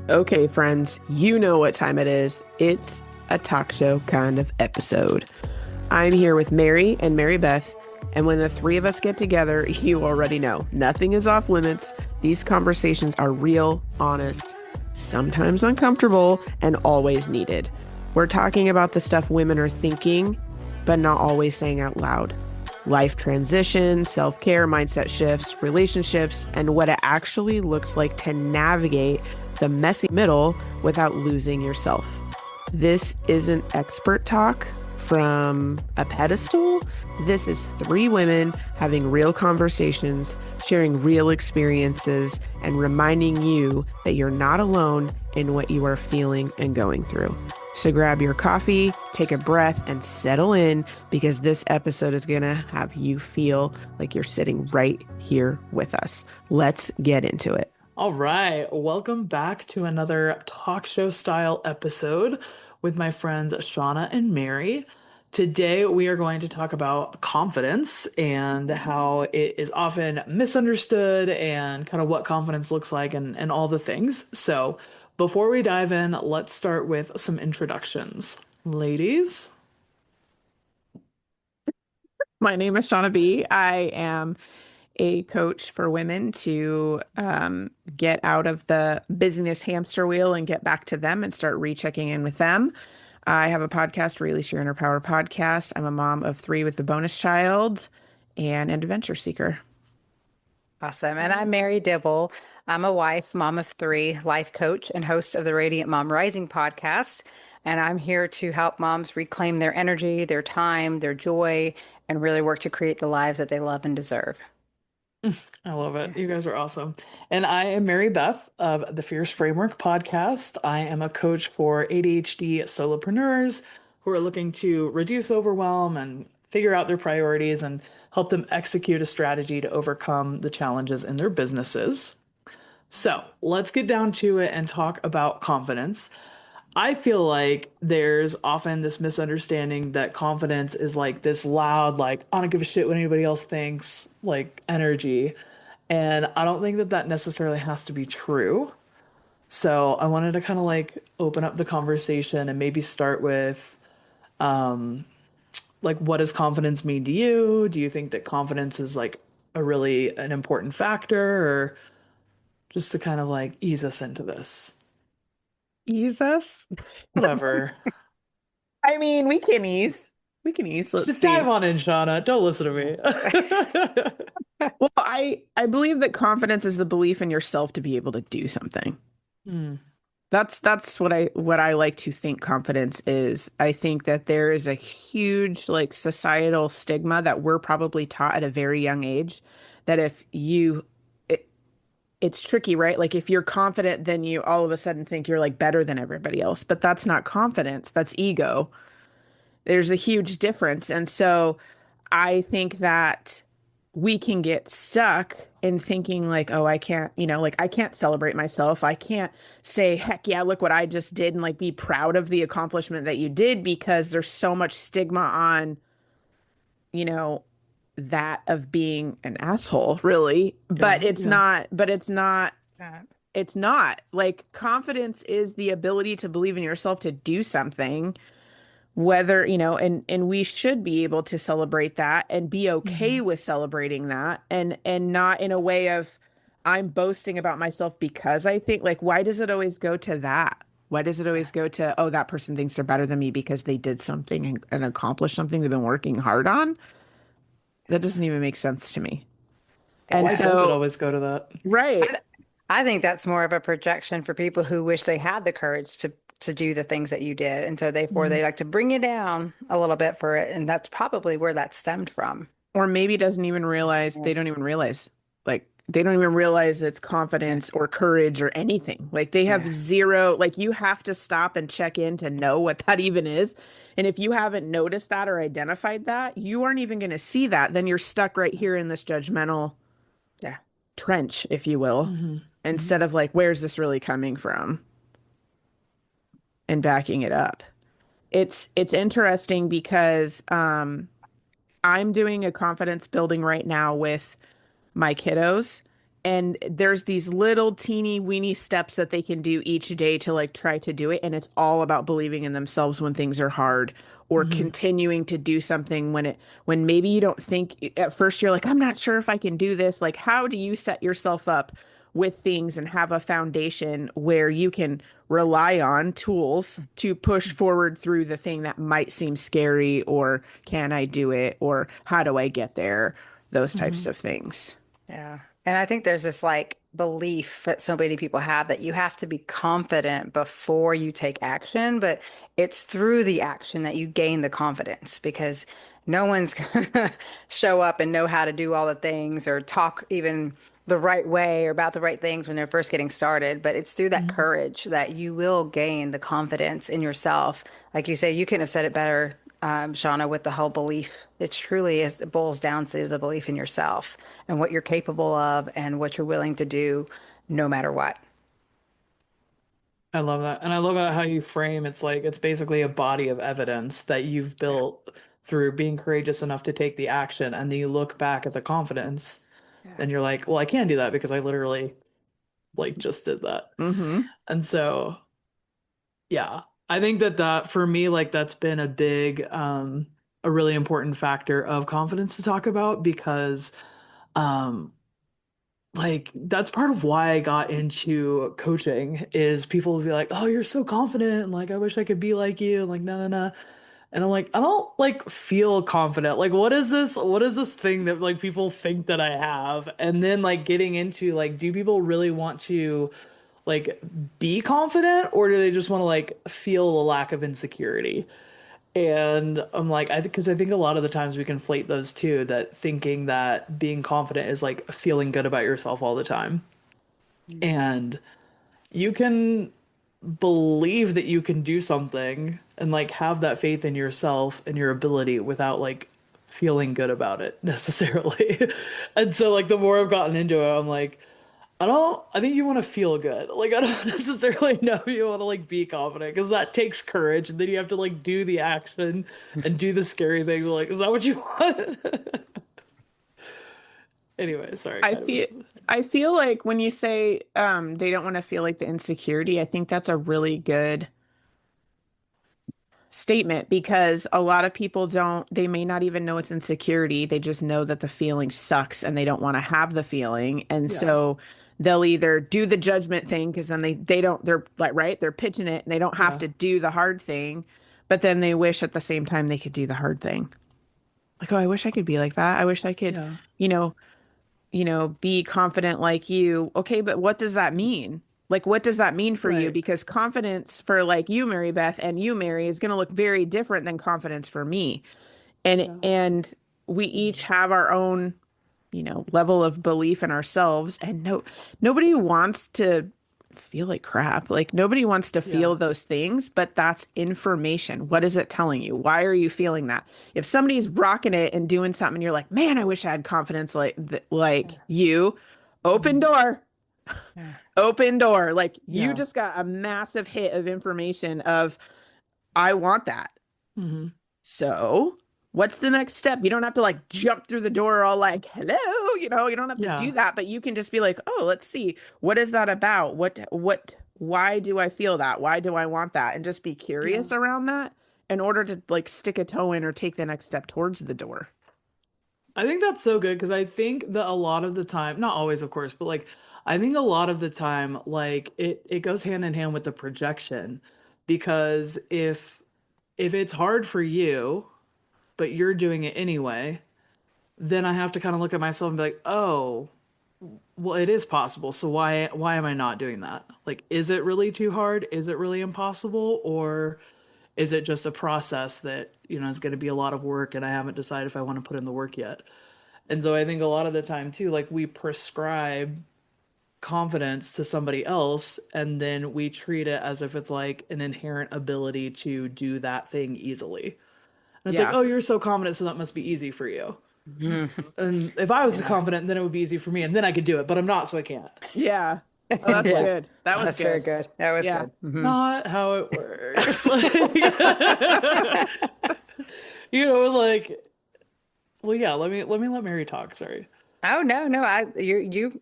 Okay, friends, you know what time it is. It's a talk show kind of episode. I'm here with Mary and Mary Beth, and when the three of us get together, you already know nothing is off limits. These conversations are real, honest, sometimes uncomfortable, and always needed. We're talking about the stuff women are thinking, but not always saying out loud. Life transition, self-care, mindset shifts, relationships, and what it actually looks like to navigate the messy middle without losing yourself. This isn't expert talk from a pedestal. This is three women having real conversations, sharing real experiences, and reminding you that you're not alone in what you are feeling and going through. So grab your coffee, take a breath, and settle in because this episode is going to have you feel like you're sitting right here with us. Let's get into it. All right, welcome back to another talk show style episode with my friends Shauna and Mary. Today we are going to talk about confidence and how it is often misunderstood and kind of what confidence looks like and all the things. So before we dive in, let's start with some introductions. Ladies. My name is Shauna B. I am a coach for women to get out of the business hamster wheel and get back to them and start rechecking in with them. I have a podcast, Release Your Inner Power podcast. I'm a mom of three with a bonus child and an adventure seeker. Awesome. And I'm Mary Dibble. I'm a wife, mom of three, life coach, and host of the Radiant Mom Rising podcast. And I'm here to help moms reclaim their energy, their time, their joy, and really work to create the lives that they love and deserve. I love it. You guys are awesome. And I am Mary Beth of the Fierce Framework podcast. I am a coach for ADHD solopreneurs who are looking to reduce overwhelm and figure out their priorities and help them execute a strategy to overcome the challenges in their businesses. So let's get down to it and talk about confidence. I feel like there's often this misunderstanding that confidence is like this loud, like, I don't give a shit what anybody else thinks, like energy. And I don't think that that necessarily has to be true. So I wanted to kind of like open up the conversation and maybe start with like, what does confidence mean to you? Do you think that confidence is like a really an important factor, or just to kind of like ease us into this? Ease us? Whatever. I mean, we can ease. We can ease. Let's Just see. dive on in, Shauna. Don't listen to me. Well, I believe that confidence is the belief in yourself to be able to do something. Mm, That's what I like to think confidence is. I think that there is a huge like societal stigma that we're probably taught at a very young age that if you it's tricky, right? Like if you're confident, then you all of a sudden think you're like better than everybody else, but that's not confidence, that's ego. There's a huge difference. And so I think that we can get stuck in thinking like, oh, I can't, like I can't celebrate myself. I can't say, heck yeah, look what I just did and like be proud of the accomplishment that you did because there's so much stigma on, you know, that of being an asshole, really. But yeah, it's yeah. not, but it's not, Uh, it's not like confidence is the ability to believe in yourself to do something whether and we should be able to celebrate that and be okay Hmm. with celebrating that and not in a way of I'm boasting about myself because I think like why does it always go to that? Why does it Yeah. always go to, oh, that person thinks they're better than me because they did something and accomplished something they've been working hard on? That doesn't even make sense to me. And Why yeah. does it so always go to that? right. I, I think that's more of a projection for people who wish they had the courage to do the things that you did. And so therefore Mm, they like to bring you down a little bit for it. And that's probably where that stemmed from. Or maybe doesn't even realize Yeah. they don't even realize like they don't even realize it's Yeah. confidence or courage or anything. Like they have Yeah. zero, like you have to stop and check in to know what that even is. And if you haven't noticed that or identified that, you aren't even going to see that. Then you're stuck right here in this judgmental Yeah. trench, if you will, hmm hmm instead of like, where's this really coming from and backing it up. It's interesting because I'm doing a confidence building right now with my kiddos. And there's these little teeny weeny steps that they can do each day to like try to do it. And it's all about believing in themselves when things are hard or Hmm. continuing to do something when maybe you don't think at first you're like, I'm not sure if I can do this. Like, how do you set yourself up with things and have a foundation where you can rely on tools to push forward through the thing that might seem scary or can I do it or how do I get there? Those types Hmm. of things. Yeah. And I think there's this like belief that so many people have that you have to be confident before you take action, but it's through the action that you gain the confidence because no one's gonna show up and know how to do all the things or talk even the right way or about the right things when they're first getting started. But it's through that Hmm. courage that you will gain the confidence in yourself. Like you say, you couldn't have said it better, Shauna, with the whole belief. It truly is, it boils down to the belief in yourself and what you're capable of and what you're willing to do no matter what. I love that. And I love how you frame it's like it's basically a body of evidence that you've Yeah. built through being courageous enough to take the action. And then you look back at the confidence Yeah. and you're like, well, I can do that because I literally like just did that. Mm-hmm. And so, yeah, I think that for me, like that's been a really important factor of confidence to talk about because, um, like that's part of why I got into coaching is people will be like, "Oh, you're so confident," and like, "I wish I could be like you," and like, "No, no, no," and I'm like, I don't like feel confident. Like, what is this? What is this thing that like people think that I have? And then like getting into like, do people really want to like be confident, or do they just want to like feel a lack of insecurity? And I'm like, because I think a lot of the times we conflate those two, that thinking that being confident is like feeling good about yourself all the time. And you can believe that you can do something and like have that faith in yourself and your ability without like feeling good about it necessarily. And so like the more I've gotten into it, I'm like, I think you want to feel good. Like I don't necessarily know if you want to like be confident because that takes courage and then you have to like do the action and do the scary things. Like, is that what you want? Anyway, sorry, I kind of feel I feel like when you say they don't want to feel like the insecurity, I think that's a really good statement because a lot of people they may not even know it's insecurity. They just know that the feeling sucks and they don't want to have the feeling. And yeah, so they'll either do the judgment thing because then they don't, they're like, right, they're pitching it and they don't have yeah, to do the hard thing, but then they wish at the same time they could do the hard thing. Like, oh, I wish I could be like that. I wish I could, yeah, you know, be confident like you. Okay, but what does that mean? Like, what does that mean for you? right, Because confidence for like you, Mary Beth, and you, Mary, is going to look very different than confidence for me. yeah, And we each have our own, level of belief in ourselves. And nobody wants to feel like crap. Like nobody wants to yeah, feel those things, but that's information. What is it telling you? Why are you feeling that? If somebody's rocking it and doing something, and you're like, man, I wish I had confidence like Yeah. you. Open mhm, door, Yeah. open door. Like you yeah, just got a massive hit of information of I want that. hmm, So, what's the next step? You don't have to like jump through the door all like, hello, you don't have to do yeah, that, but you can just be like, oh, let's see. What is that about? Why do I feel that? Why do I want that? And just be yeah. curious around that in order to like stick a toe in or take the next step towards the door. I think that's so good because I think that a lot of the time, not always, of course, but like I think a lot of the time, like it goes hand in hand with the projection because if it's hard for you, but you're doing it anyway, then I have to kind of look at myself and be like, oh, well, it is possible. So why am I not doing that? Like, is it really too hard? Is it really impossible? Or is it just a process that, is going to be a lot of work and I haven't decided if I want to put in the work yet? And so I think a lot of the time too, like we prescribe confidence to somebody else and then we treat it as if it's like an inherent ability to do that thing easily. And it's like, Yeah. oh, you're so confident, so that must be easy for you. Mhm. And if I was Yeah. confident, then it would be easy for me and then I could do it, but I'm not, so I can't. Yeah. Oh, that's Yeah. good. That was That's very good. good. That was Yeah. good. Hmm. Not how it works. Like, like Well, yeah, let Mary talk. Sorry. Oh no, no, you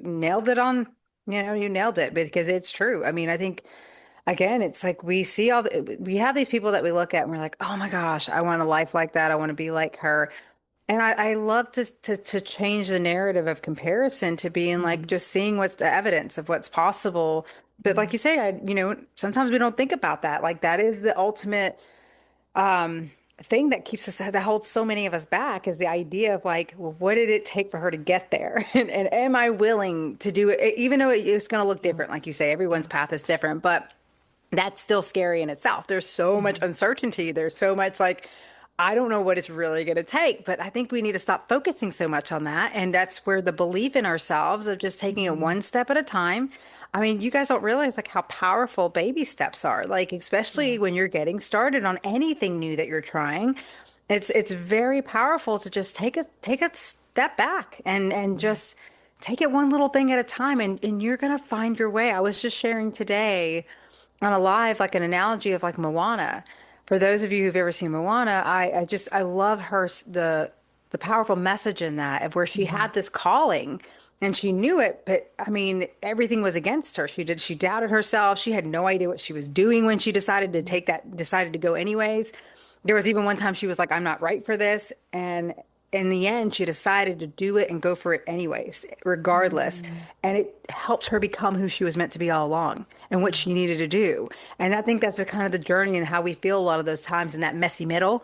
nailed it on, you nailed it because it's true. I mean, I think again, it's like we have these people that we look at and we're like, oh my gosh, I want a life like that. I want to be like her. And I love to change the narrative of comparison to being like Mhm. just seeing what's the evidence of what's possible. But like Mhm. you say, sometimes we don't think about that. Like that is the ultimate thing that keeps us that holds so many of us back is the idea of like, well, what did it take for her to get there? And am I willing to do it? Even though it's going to look Yeah. different, like you say, everyone's Yeah. path is different, but that's still scary in itself. There's so much Mhm. uncertainty. There's so much like, I don't know what it's really going to take, but I think we need to stop focusing so much on that. And that's where the belief in ourselves of just taking it Mhm. one step at a time. I mean, you guys don't realize like how powerful baby steps are, like especially Yeah. when you're getting started on anything new that you're trying. It's very powerful to just take a step back and Mhm. just take it one little thing at a time and you're gonna find your way. I was just sharing today on a live like an analogy of like Moana. For those of you who've ever seen Moana, I love the powerful message in that of where she Mhm. had this calling and she knew it, but I mean everything was against her. She doubted herself. She had no idea what she was doing when she decided to go anyways. There was even one time she was like, I'm not right for this. And in the end, she decided to do it and go for it anyways, regardless. Mhm. And it helped her become who she was meant to be all along and what Yeah. she needed to do. And I think that's the kind of the journey and how we feel a lot of those times in that messy middle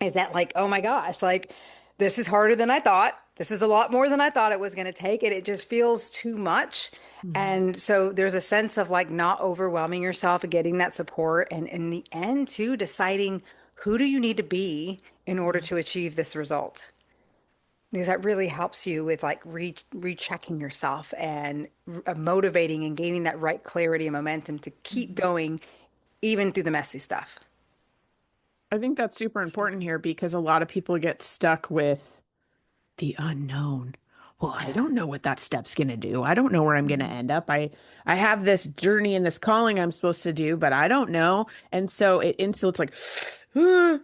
is that like, oh my gosh, like this is harder than I thought. This is a lot more than I thought it was going to take. And it just feels too much. Mhm. And so there's a sense of like not overwhelming yourself and getting that support. And in the end, too, deciding who do you need to be in order Yeah. to achieve this result. Because that really helps you with like rechecking yourself and motivating and gaining that right clarity and momentum to keep Mhm. going even through the messy stuff. I think that's super So important good. here because a lot of people get stuck with the unknown. Well, I Yeah. don't know what that step's going to do. I don't know where I'm going to Mhm. end up. I have this journey and this calling I'm supposed to do, but I don't know. And so it instantly it's like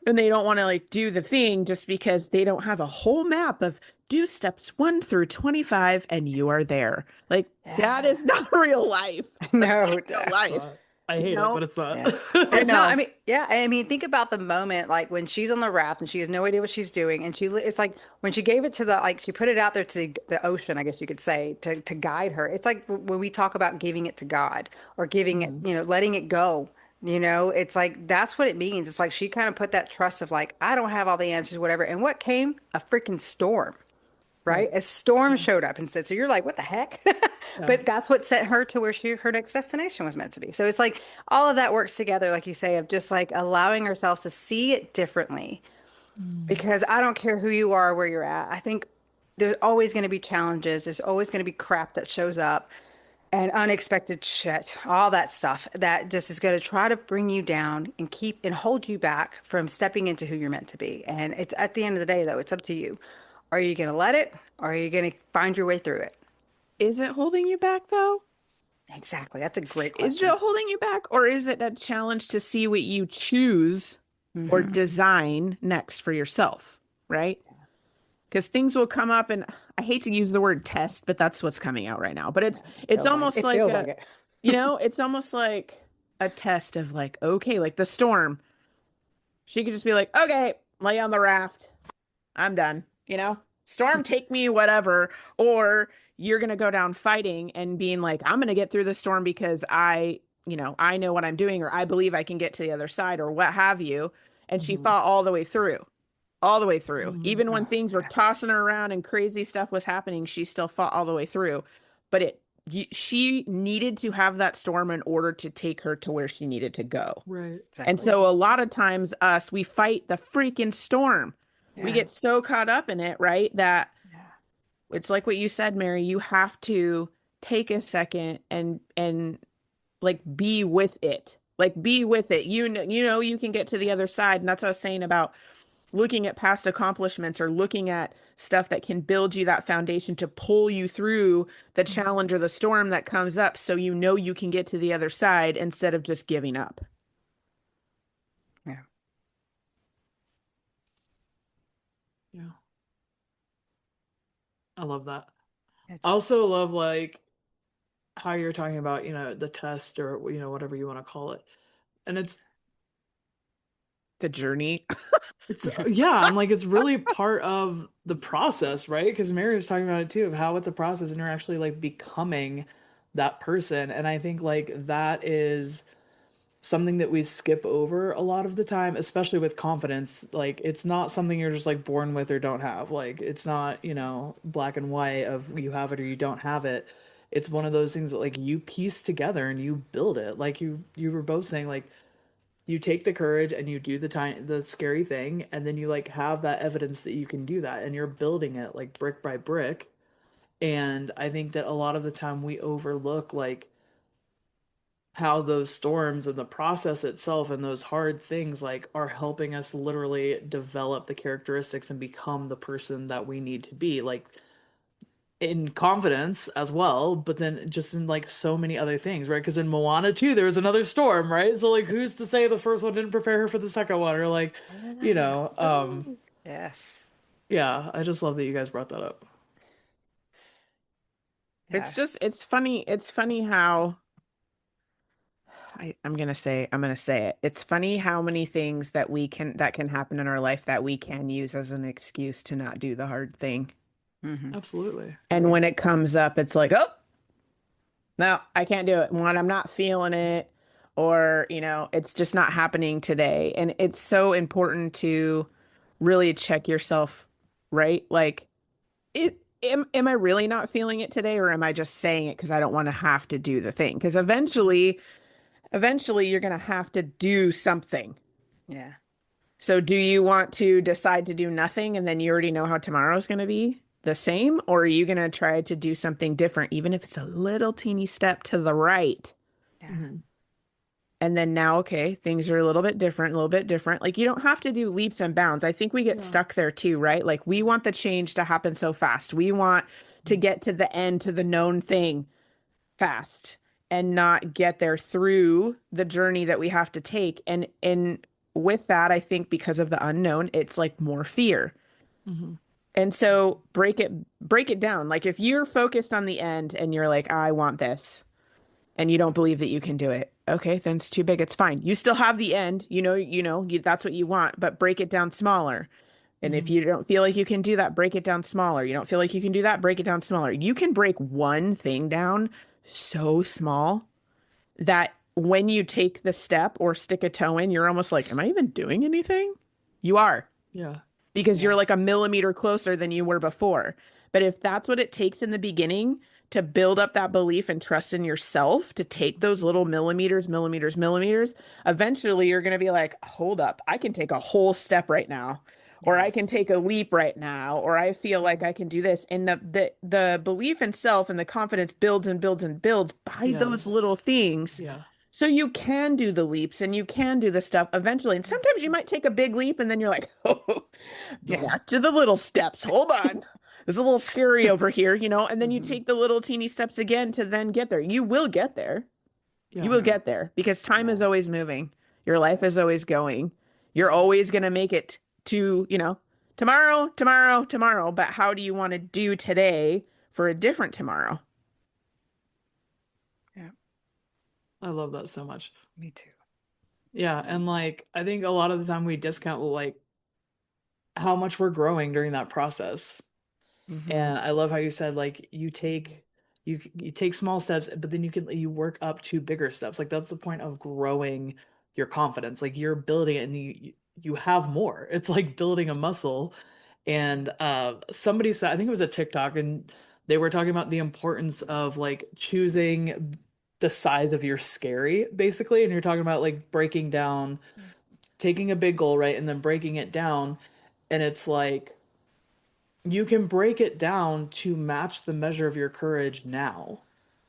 and they don't want to like do the thing just because they don't have a whole map of do steps 1 through 25 and you are there. Like that Yeah. is not real life. That's not No. real It's life, not. I you hate it, know? but it's not. Yes. I It's not, I know. mean, yeah, I mean, think about the moment like when she's on the raft and she has no idea what she's doing. And it's like when she gave it to like, she put it out there to the ocean, I guess you could say, to guide her. It's like when we talk about giving it to God or giving it, Mhm. letting it go. It's like that's what it means. It's like she kind of put that trust of like, I don't have all the answers, whatever. And what came? A freaking storm, right? Right. A storm Yeah. showed up instead. So you're like, what the heck? Yeah. But that's what sent her to where her next destination was meant to be. So it's like all of that works together, like you say, of just like allowing ourselves to see it differently. Mm. Because I don't care who you are, where you're at. I think there's always going to be challenges. There's always going to be crap that shows up and unexpected shit, all that stuff that just is going to try to bring you down and keep and hold you back from stepping into who you're meant to be. And it's at the end of the day, though, it's up to you. Are you going to let it or are you going to find your way through it? Is it holding you back though? Exactly. That's a great Is it question. holding you back, or is it a challenge to see what you choose or Hmm. design next for yourself, right? Because things will come up, and I hate to use the word test, but that's what's coming out right now. But it's Feels like almost it like feels like it. it's almost like a test of like, okay, like the storm. She could just be like, okay, lay on the raft. I'm done. Storm, take me, whatever. Or you're going to go down fighting and being like, I'm going to get through the storm because I know what I'm doing, or I believe I can get to the other side, or what have you. And she Mhm. fought all the way through. Mhm. Even when Oh, things were yeah. tossing her around and crazy stuff was happening, she still fought all the way through. But she needed to have that storm in order to take her to where she needed to go. Right. And Exactly. so a lot of times we fight the freaking storm. We Yeah. get so caught up in it, right? That Yeah. it's like what you said, Mary, you have to take a second and like be with it. Like be with it. You can get to the other Yes. side. And that's what I was saying about looking at past accomplishments or looking at stuff that can build you that foundation to pull you through the Mhm. challenge or the storm that comes up so you know you can get to the other side instead of just giving up. Yeah. Yeah. I love that. It, I also love like how you're talking about, the test or whatever you want to call it. And The journey. it's yeah, I'm like it's really part of the process, right? Because Mary was talking about it too, of how it's a process and you're actually like becoming that person. And I think like that is something that we skip over a lot of the time, especially with confidence. Like it's not something you're just like born with or don't have. Like it's not, black and white of you have it or you don't have it. It's one of those things that like you piece together and you build it. Like you were both saying like you take the courage and you do the scary thing and then you like have that evidence that you can do that and you're building it like brick by brick. And I think that a lot of the time we overlook like how those storms and the process itself and those hard things like are helping us literally develop the characteristics and become the person that we need to be like in confidence as well, but then just in like so many other things, right? Because in Moana too there was another storm, right? So like who's to say the first one didn't prepare her for the second one, or like you know um yes. yeah, I just love that you guys brought that up. Yeah. It's funny how I'm gonna say it. It's funny how many things that can happen in our life that we can use as an excuse to not do the hard thing. Hmm. Absolutely. And when it comes up, it's like, oh, no, I can't do it. One, I'm not feeling it, or, it's just not happening today. And it's so important to really check yourself, right? Like, am I really not feeling it today, or am I just saying it because I don't want to have to do the thing? Because eventually you're going to have to do something. Yeah. So do you want to decide to do nothing and then you already know how tomorrow's going to be the same? Or are you going to try to do something different, even if it's a little teeny step to the right? Yeah. Hmm. And then now, okay, things are a little bit different, a little bit different. Like you don't have to do leaps and bounds. I think we get Yeah. stuck there too, right? Like we want the change to happen so fast. We want to get to the end, to the known thing fast and not get there through the journey that we have to take. And with that, I think because of the unknown, it's like more fear. Hmm. And so break it down. Like if you're focused on the end and you're like, I want this, and you don't believe that you can do it. Okay, then it's too big. It's fine. You still have the end. That's what you want, but break it down smaller. And if Hmm. you don't feel like you can do that, break it down smaller. You don't feel like you can do that, break it down smaller. You can break one thing down so small that when you take the step or stick a toe in, you're almost like, am I even doing anything? You are, Yeah. because Yeah. you're like a millimeter closer than you were before. But if that's what it takes in the beginning to build up that belief and trust in yourself, to take those little millimeters, eventually you're going to be like, hold up, I can take a whole step right now. Or I can Yes. take a leap right now, or I feel like I can do this. And the belief in self and the confidence builds and builds and builds by those little Yes. things. Yeah. So you can do the leaps and you can do the stuff eventually. And sometimes you might take a big leap and then you're like, oh, Yeah. back to the little steps. Hold on. It's a little scary over here, and then you Hmm. take the little teeny steps again to then get there. You will get there. You Yeah. will get there because time is Yeah. always moving. Your life is always going. You're always going to make it to, tomorrow, tomorrow, tomorrow. But how do you want to do today for a different tomorrow? Yeah. I love that so much. Me too. Yeah, and like I think a lot of the time we discount like how much we're growing during that process. Hmm. And I love how you said like you take small steps, but then you work up to bigger steps. Like that's the point of growing your confidence. Like you're building it and you have more. It's like building a muscle. And somebody said, I think it was a TikTok, and they were talking about the importance of like choosing the size of your scary, basically. And you're talking about like breaking down, taking a big goal, right? And then breaking it down. And it's like you can break it down to match the measure of your courage now.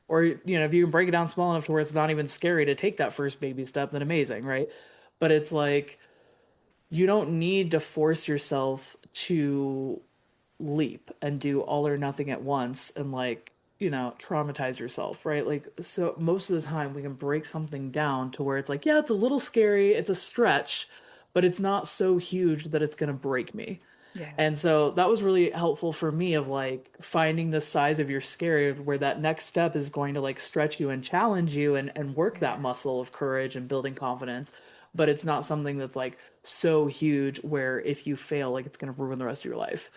Or, if you can break it down small enough to where it's not even scary to take that first baby step, then amazing, right? But it's like you don't need to force yourself to leap and do all or nothing at once and like, traumatize yourself, right? Like, so most of the time we can break something down to where it's like, yeah, it's a little scary, it's a stretch, but it's not so huge that it's going to break me. Yeah. And so that was really helpful for me of like finding the size of your scare where that next step is going to like stretch you and challenge you and work that Yeah. muscle of courage and building confidence. But it's not something that's like so huge where if you fail, like it's going to ruin the rest of your life.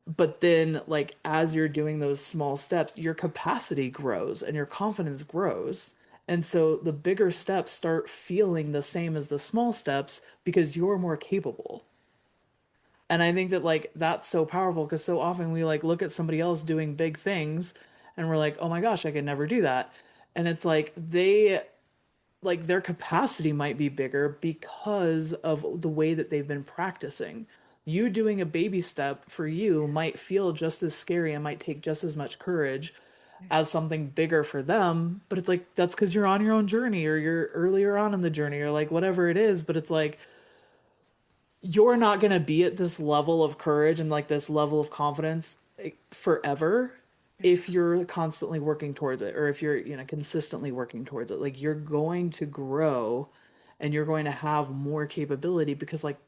But then, like, as you're doing those small steps, your capacity grows and your confidence grows. And so the bigger steps start feeling the same as the small steps because you're more capable. And I think that like that's so powerful because so often we like look at somebody else doing big things and we're like, "Oh my gosh, I could never do that." And it's like they like their capacity might be bigger because of the way that they've been practicing. You doing a baby step for you might feel just as scary and might take just as much courage as something bigger for them, but it's like that's because you're on your own journey or you're earlier on in the journey or like whatever it is, but it's like you're not going to be at this level of courage and like this level of confidence like, forever if you're constantly working towards it or if you're, consistently working towards it. Like you're going to grow and you're going to have more capability because like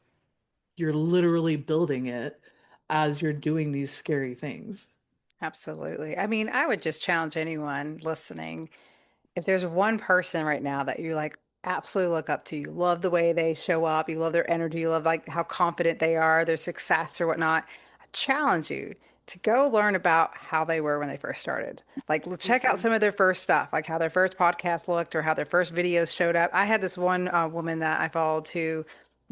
you're literally building it as you're doing these scary things. Absolutely. I mean, I would just challenge anyone listening. If there's one person right now that you like absolutely look up to, you love the way they show up, you love their energy, you love like how confident they are, their success or whatnot, I challenge you to go learn about how they were when they first started. Like check out Awesome. some of their first stuff, like how their first podcast looked or how their first videos showed up. I had this one woman that I followed who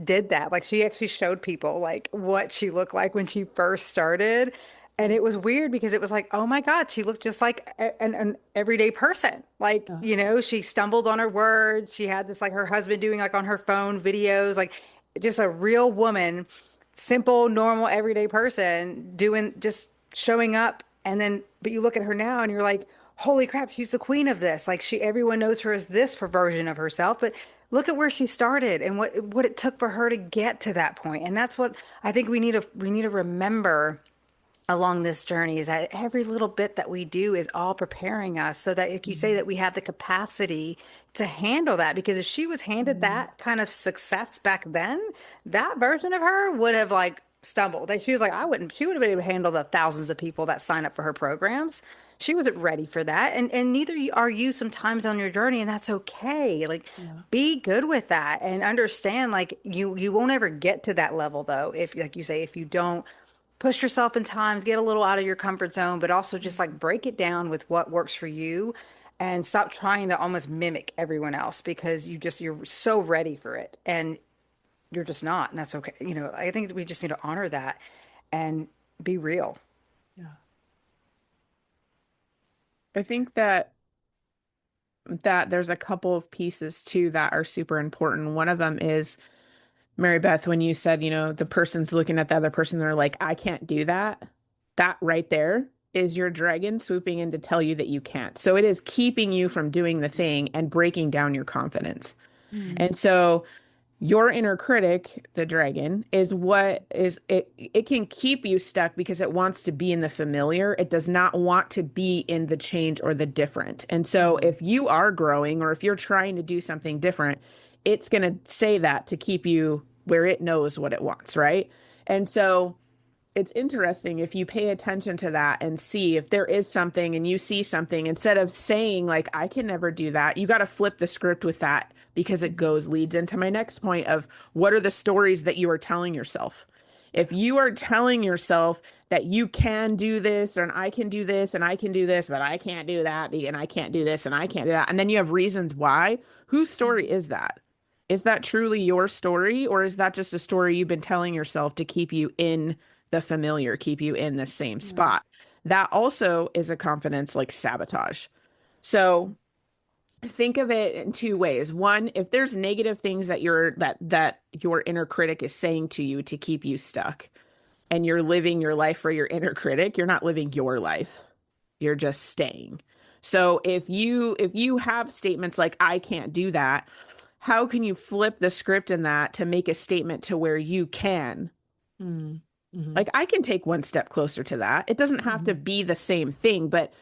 did that. Like she actually showed people like what she looked like when she first started. And it was weird because it was like, oh my God, she looked just like an everyday person. Like, Yeah. she stumbled on her words. She had this like her husband doing like on her phone videos, like just a real woman, simple, normal, everyday person doing just showing up. And then, but you look at her now and you're like, holy crap, she's the queen of this. Like everyone knows her as this version of herself. But look at where she started and what it took for her to get to that point. And that's what I think we need to remember along this journey is that every little bit that we do is all preparing us so that like you say that we have the capacity to handle that because if she was handed Mhm. that kind of success back then that version of her would have like stumbled like she was like I wouldn't she would have been able to handle the thousands of people that sign up for her programs. She wasn't ready for that and neither are you sometimes on your journey and that's okay. Like Yeah. be good with that and understand like you won't ever get to that level though if like you say if you don't push yourself in times, get a little out of your comfort zone, but also just like break it down with what works for you and stop trying to almost mimic everyone else because you're so ready for it and you're just not. And that's okay. I think we just need to honor that and be real. Yeah. I think that there's a couple of pieces too that are super important. One of them is Mary Beth, when you said, the person's looking at the other person, they're like, I can't do that. That right there is your dragon swooping in to tell you that you can't. So it is keeping you from doing the thing and breaking down your confidence. Mm. And so your inner critic, the dragon, is what is it can keep you stuck because it wants to be in the familiar. It does not want to be in the change or the different. And so Mhm. if you are growing or if you're trying to do something different, it's going to say that to keep you where it knows what it wants, right? And so it's interesting if you pay attention to that and see if there is something and you see something instead of saying like I can never do that, you got to flip the script with that because it Mhm. goes leads into my next point of what are the stories that you are telling yourself. If you are telling yourself that you can do this and I can do this and I can do this but I can't do that and I can't do this and I can't do that and then you have reasons why, whose story Mhm. is that? Is that truly your story or is that just a story you've been telling yourself to keep you in the familiar, keep you in the same Yeah. spot? That also is a confidence like sabotage. So think of it in two ways. One, if there's negative things that your inner critic is saying to you to keep you stuck and you're living your life for your inner critic, you're not living your life. You're just staying. So if you have statements like I can't do that, how can you flip the script in that to make a statement to where you can? Mm. Mhm. Like I can take one step closer to that. It doesn't have to Mhm. be the same thing, but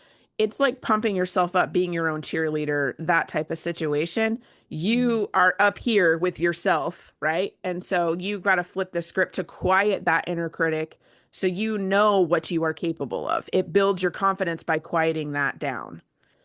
it's like pumping yourself up, being your own cheerleader, that type of situation. Mhm. You are up here with yourself, right? And so you got to flip the script to quiet that inner critic so you know what you are capable of. It builds your confidence by quieting that down.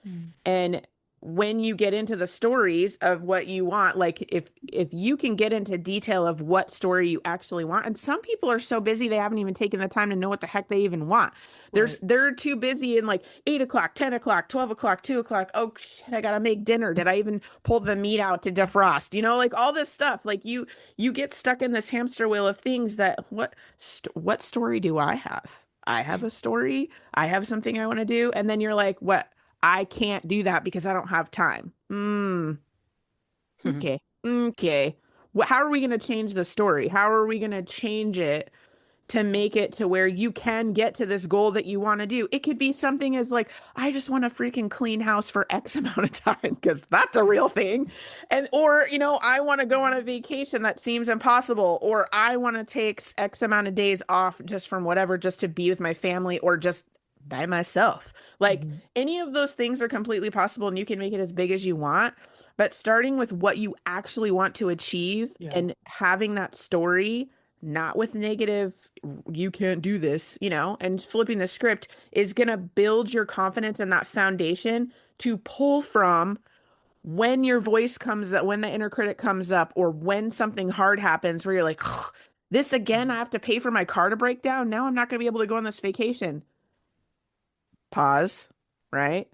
Mm. And when you get into the stories of what you want, like if you can get into detail of what story you actually want, and some people are so busy they haven't even taken the time to know what the heck they even want. Right. They're too busy in like 8 o'clock, 10 o'clock, 12 o'clock, 2 o'clock. Oh shit, I gotta make dinner. Did I even pull the meat out to defrost? Like all this stuff. Like you get stuck in this hamster wheel of things that what story do I have? I have a story. I have something I want to do. And then you're like, what? I can't do that because I don't have time. Okay. Okay. How are we going to change the story? How are we going to change it to make it to where you can get to this goal that you want to do? It could be something as like, I just want a freaking clean house for X amount of time because that's a real thing. Or, I want to go on a vacation that seems impossible, or I want to take X amount of days off just from whatever, just to be with my family or just by myself. Like Mhm. any of those things are completely possible and you can make it as big as you want. But starting with what you actually want to achieve Yeah. and having that story, not with negative, you can't do this, and flipping the script is going to build your confidence and that foundation to pull from when your voice comes up, when the inner critic comes up, or when something hard happens where you're like, this again, I have to pay for my car to break down. Now I'm not going to be able to go on this vacation. Pause, right?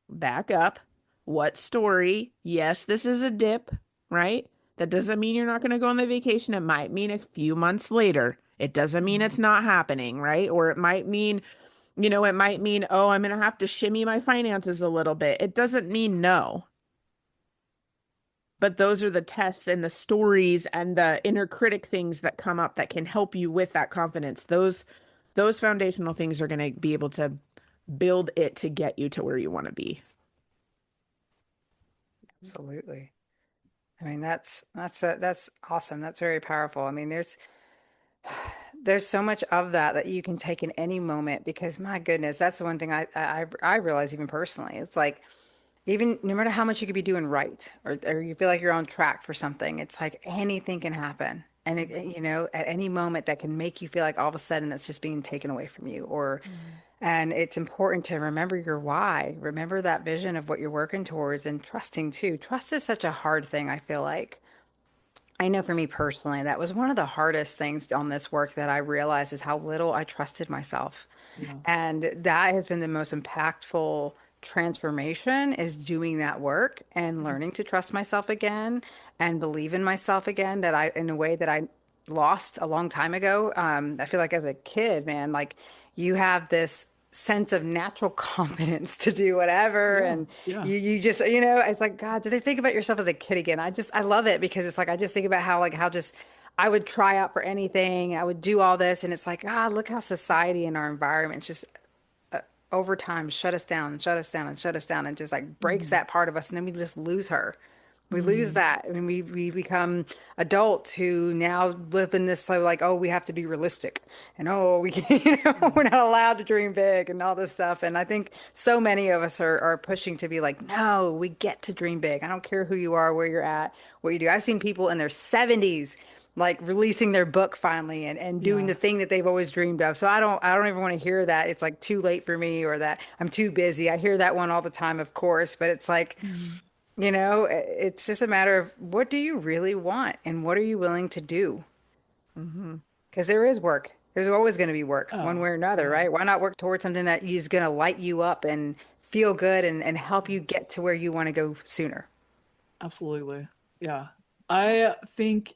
Back up. What story? Yes, this is a dip, right? That doesn't mean you're not going to go on the vacation. It might mean a few months later. It doesn't mean it's Mhm. not happening, right? Or it might mean, oh, I'm going to have to shimmy my finances a little bit. It doesn't mean no. But those are the tests and the stories and the inner critic things that come up that can help you with that confidence. Those foundational things are going to be able to build it to get you to where you want to be. Absolutely. I mean, that's awesome. That's very powerful. I mean, there's so much of that that you can take in any moment because my goodness, that's the one thing I realize even personally. It's like even no matter how much you could be doing right or you feel like you're on track for something, it's like anything can happen. And at any moment that can make you feel like all of a sudden that's just being taken away from you Mhm. and it's important to remember your why, remember that vision of what you're working towards and trusting too. Trust is such a hard thing, I feel like. I know for me personally, that was one of the hardest things on this work that I realized is how little I trusted myself. Yeah. And that has been the most impactful transformation is doing that work and Mhm. learning to trust myself again and believe in myself again that in a way that I lost a long time ago. I feel like as a kid, man, like you have this sense of natural confidence to do whatever Yeah. and Yeah. you just it's like God, do they think about yourself as a kid again? I love it because it's like I just think about how just I would try out for anything, I would do all this and it's like look how society and our environment just over time shut us down and shut us down and shut us down and just like breaks Mhm. that part of us and then we just lose her. We lose Mhm. that. I mean, we become adults who now live in this like, oh, we have to be realistic, and oh, we can, we're not allowed to dream big and all this stuff. And I think so many of us are pushing to be like, no, we get to dream big. I don't care who you are, where you're at, what you do. I've seen people in their 70s like releasing their book finally and doing Yeah. the thing that they've always dreamed of. So I don't even want to hear that it's like too late for me or that I'm too busy. I hear that one all the time, of course, but it's like Mhm. it's just a matter of what do you really want and what are you willing to do? Mm-hmm. Because there is work. There's always going to be work one Oh, way or another, yeah. right? Why not work towards something that is going to light you up and feel good and help you get Yes. to where you want to go sooner? Absolutely. Yeah. I think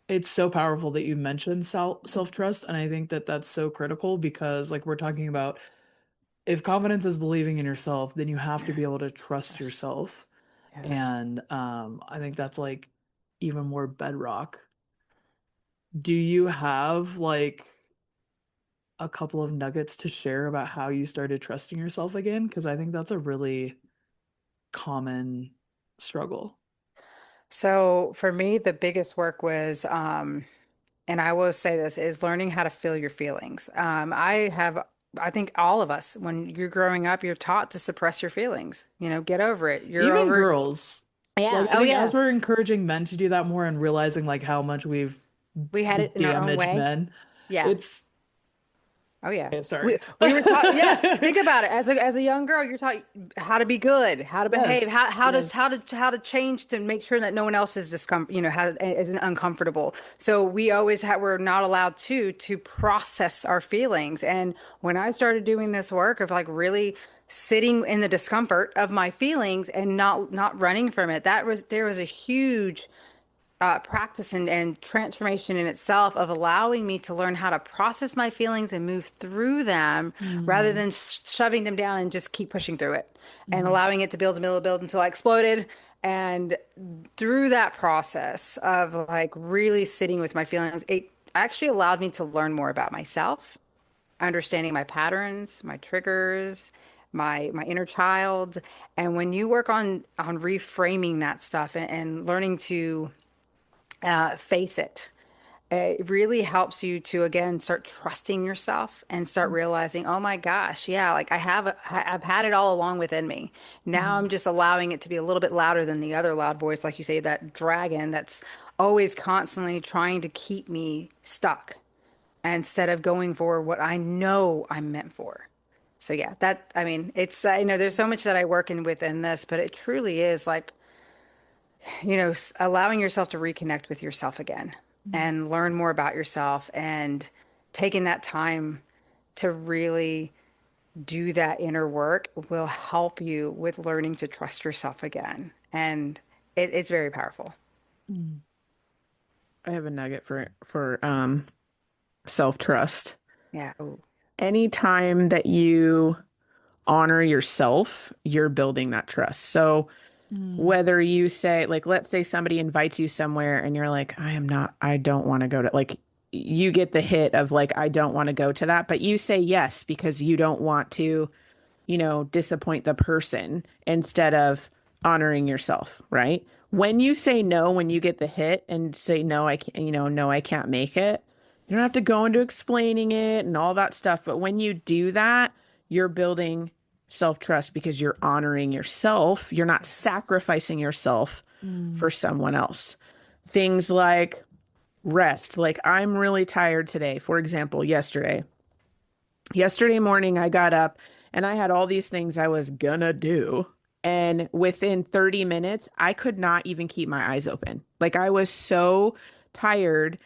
it's so powerful that you mentioned self-trust, and I think that that's so critical because, like we're talking about, if confidence is believing in yourself, then you have to Yeah. be able to trust Yes. yourself. Yeah. And I think that's like even more bedrock. Do you have like a couple of nuggets to share about how you started trusting yourself again? Because I think that's a really common struggle. So for me, the biggest work was, and I will say this, is learning how to feel your feelings. I have I think all of us, when you're growing up, you're taught to suppress your feelings. Get over it. You're Even over. girls. Yeah. Like I Oh, think yeah. as we're encouraging men to do that more and realizing like how much We had we've it in our own damaged way. men, Yeah. it's Oh, yeah. okay, We sorry. we were taught, yeah, think about it. As a young girl, you're taught how to be good, how to behave, Yes, yes. how to change to make sure that no one else is isn't uncomfortable. So we always we're not allowed to process our feelings. And when I started doing this work of like really sitting in the discomfort of my feelings and not running from it, there was a huge practice and transformation in itself of allowing me to learn how to process my feelings and move through them rather Mm, than shoving them down and just keep pushing through it and mhm, allowing it to build until I exploded. And through that process of like really sitting with my feelings, it actually allowed me to learn more about myself, understanding my patterns, my triggers, my inner child. And when you work on reframing that stuff and learning to face it. It really helps you to again start trusting yourself and start realizing, oh my gosh, yeah, like I've had it all along within me. Now I'm mhm. just allowing it to be a little bit louder than the other loud voice, like you say, that dragon that's always constantly trying to keep me stuck instead of going for what I know I'm meant for. So yeah, that I mean, it's I know there's so much that I work in within this, but it truly is like allowing yourself to reconnect with yourself again and learn more about yourself and taking that time to really do that inner work will help you with learning to trust yourself again. And it's very powerful. Mm. I have a nugget for self-trust. Yeah. Oh, Anytime that you honor yourself, you're building that trust. So Mm, whether you say, like, let's say somebody invites you somewhere and you're like, I don't want to go to, like, you get the hit of like, I don't want to go to that, but you say yes because you don't want to, disappoint the person instead of honoring yourself, right? When you say no, when you get the hit and say no, I can't, no, I can't make it. You don't have to go into explaining it and all that stuff. But when you do that, you're building self-trust because you're honoring yourself. You're not sacrificing yourself mm, for someone else. Things like rest, like I'm really tired today. For example, yesterday morning, I got up and I had all these things I was gonna do. And within 30 minutes, I could not even keep my eyes open. Like I was so tired.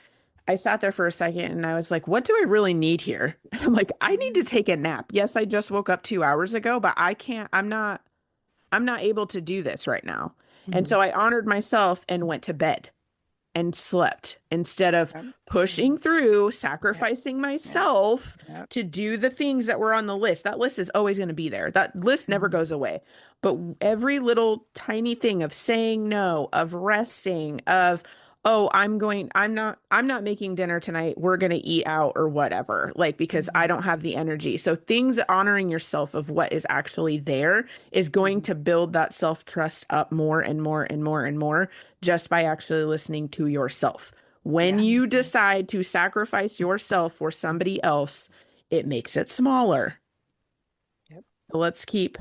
I sat there for a second and I was like, what do I really need here? And I'm like, I need to take a nap. Yes, I just woke up 2 hours ago, but I can't, I'm not able to do this right now. And mhm. so I honored myself and went to bed and slept instead of yep, pushing through, yep, sacrificing yep, myself yep. to do the things that were on the list. That list is always going to be there. That list never Mhm. goes away. But every little tiny thing of saying no, of resting, of oh, I'm not making dinner tonight. We're going to eat out or whatever. Like because I Mhm. don't have the energy. So things honoring yourself of what is actually there is going Mhm. to build that self-trust up more and more and more and more just by actually listening to yourself. When Yeah. you decide to sacrifice yourself for somebody else, it makes it smaller. Yep. Let's keep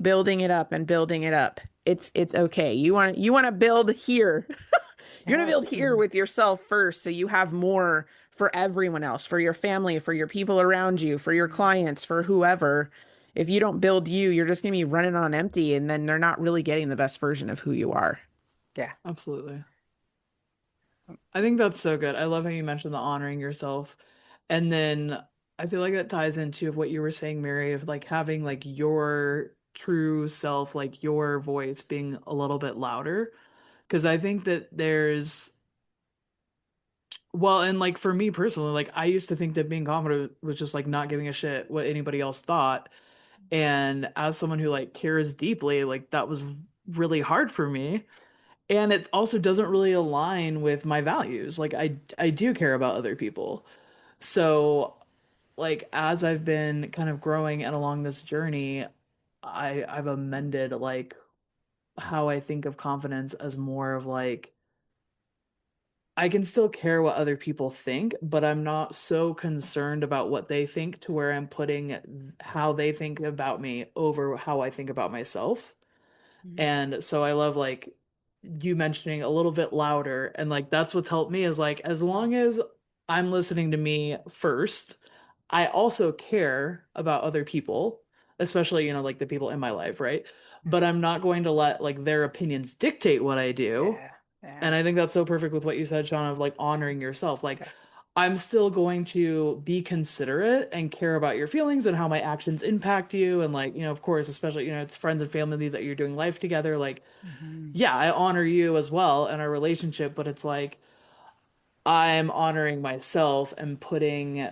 building it up and building it up. It's okay. You want to build here. You want to build Yes. here Mhm. with yourself first so you have more for everyone else, for your family, for your people around you, for your clients, for whoever. If you don't build you, you're just going to be running on empty and then they're not really getting the best version of who you are. Yeah. Absolutely. I think that's so good. I love how you mentioned the honoring yourself. And then I feel like that ties into what you were saying, Mary, of like having like your true self, like your voice being a little bit louder. Because I think that well, and like for me personally, like I used to think that being confident was just like not giving a shit what anybody else thought. And as someone who like cares deeply, like that was really hard for me. And it also doesn't really align with my values. Like I do care about other people. So like as I've been kind of growing and along this journey, I've amended like how I think of confidence as more of like I can still care what other people think, but I'm not so concerned about what they think to where I'm putting how they think about me over how I think about myself. Mhm. And so I love like you mentioning a little bit louder, and like that's what's helped me is like as long as I'm listening to me first, I also care about other people, especially, like the people in my life, right? But I'm not going to let like their opinions dictate what I do. Yeah, And yeah, I think that's so perfect with what you said, Sean, of like honoring yourself. Like yeah. I'm still going to be considerate and care about your feelings and how my actions impact you. And like, of course, especially, it's friends and family that you're doing life together. Like, Mhm. yeah, I honor you as well in our relationship, but it's like I'm honoring myself and putting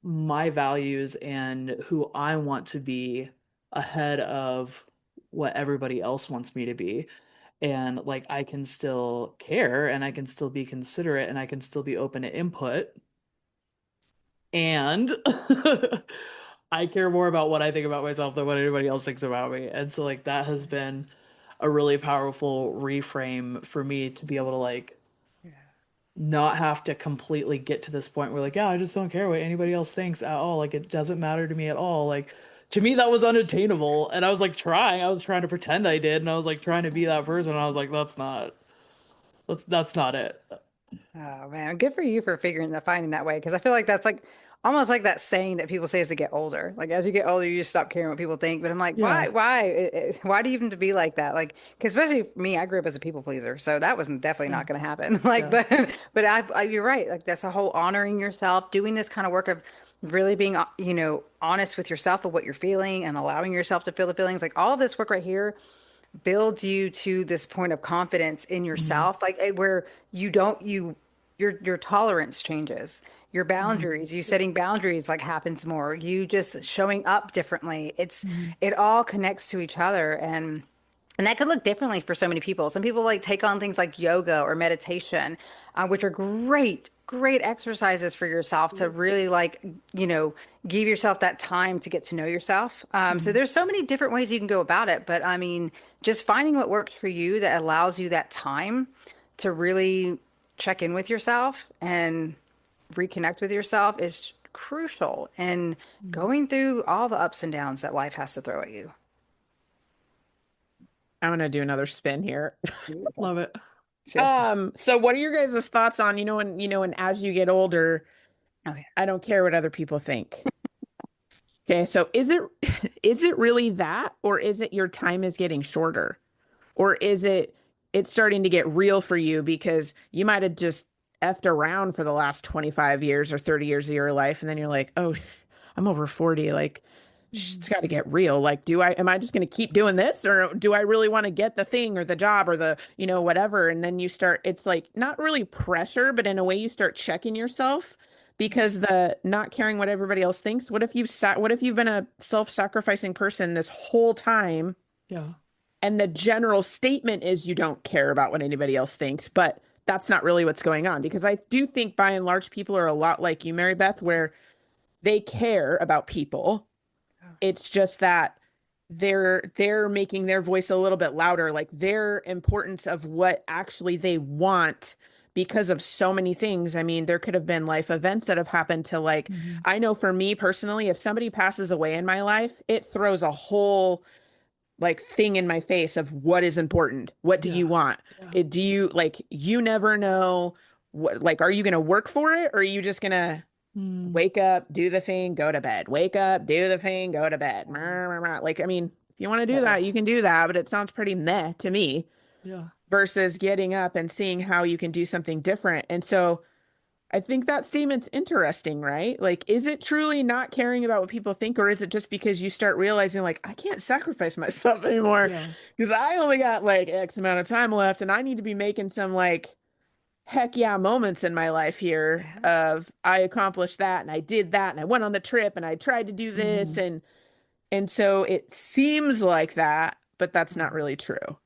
my values and who I want to be ahead of what everybody else wants me to be. And like I can still care and I can still be considerate and I can still be open to input. And I care more about what I think about myself than what anybody else thinks about me. And so like that has been a really powerful reframe for me to be able to like Yeah. not have to completely get to this point where like, yeah, I just don't care what anybody else thinks at all. Like it doesn't matter to me at all. Like to me that was unattainable. And I was like trying. I was trying to pretend I did and I was like trying to be that person. And I was like, that's not it. Oh man, good for you for finding that way. Because I feel like that's like almost like that saying that people say as they get older. Like as you get older, you just stop caring what people think. But I'm like, Yeah. why do you even to be like that? Like, 'cause especially for me, I grew up as a people pleaser, so that was definitely not Same. going to happen. Like, Yeah. but you're right. Like that's a whole honoring yourself, doing this kind of work of really being, honest with yourself of what you're feeling and allowing yourself to feel the feelings. Like all of this work right here builds you to this point of confidence in Mhm. yourself, like where you don't you your tolerance changes, your Mhm. boundaries, you setting boundaries like happens more, you just showing up differently. Mhm. It all connects to each other, and that could look differently for so many people. Some people like take on things like yoga or meditation, which are great exercises for yourself to really like, you know, give yourself that time to get to know yourself. So Mhm. there's so many different ways you can go about it. But I mean, just finding what works for you that allows you that time to really check in with yourself and reconnect with yourself is crucial in Mhm. going through all the ups and downs that life has to throw at you. I'm gonna do another spin here. Beautiful. Love it. Just, So what are your guys' thoughts on, and as you get older, oh yeah. I don't care what other people think. Okay, so is it really that, or is it your time is getting shorter? Or is it's starting to get real for you because you might have just effed around for the last 25 years or 30 years of your life, and then you're like, oh, I'm over 40. Like, it's Mhm. got to get real. Like, am I just going to keep doing this, or do I really want to get the thing or the job or the, whatever? And then it's like not really pressure, but in a way you start checking yourself because the not caring what everybody else thinks. What if you've been a self-sacrificing person this whole time? Yeah. And the general statement is you don't care about what anybody else thinks, but that's not really what's going on. Because I do think by and large, people are a lot like you, Mary Beth, where they care about people. It's just that they're making their voice a little bit louder, like their importance of what actually they want because of so many things. I mean, there could have been life events that have happened to like, Mhm. I know for me personally, if somebody passes away in my life, it throws a whole like thing in my face of what is important. What do Yeah. you want? Yeah. Do you like you never know what like are you going to work for it or are you just going to Mm. wake up, do the thing, go to bed. Wake up, do the thing, go to bed. Like I mean, if you want to do Yeah. that, you can do that, but it sounds pretty meh to me Yeah. versus getting up and seeing how you can do something different. And so I think that statement's interesting, right? Like, is it truly not caring about what people think, or is it just because you start realizing, like, I can't sacrifice myself anymore Yeah. because I only got like X amount of time left and I need to be making some like heck yeah moments in my life here Yeah. of I accomplished that and I did that and I went on the trip and I tried to do this Mhm. and so it seems like that, but that's not Mhm. really true.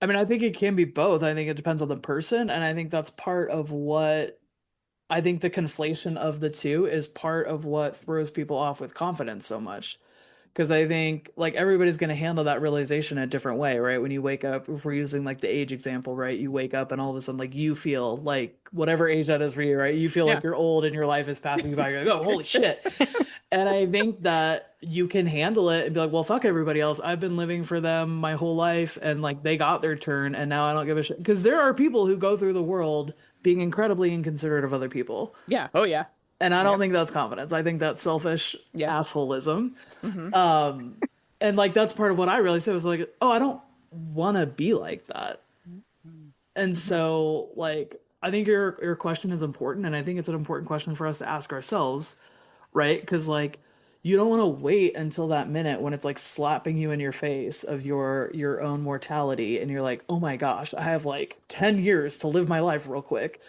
I mean, I think it can be both. I think it depends on the person, and I think that's part of what I think the conflation of the two is part of what throws people off with confidence so much. Because I think like everybody's going to handle that realization a different way, right? When you wake up, if we're using like the age example, right? You wake up and all of a sudden, like you feel like whatever age that is for you, right? You feel Yeah. like you're old and your life is passing you by. You're like, oh, holy shit. And I think that you can handle it and be like, well, fuck everybody else. I've been living for them my whole life and like they got their turn and now I don't give a shit. Because there are people who go through the world being incredibly inconsiderate of other people. Yeah. Oh, yeah. And I don't Yep. think that's confidence. I think that's selfish Yeah. assholism. Hmm. And like that's part of what I really said was like, oh, I don't want to be like that. And Hmm. so like I think your question is important and I think it's an important question for us to ask ourselves, right? Because like you don't want to wait until that minute when it's like slapping you in your face of your own mortality and you're like, "Oh my gosh, I have like 10 years to live my life real quick."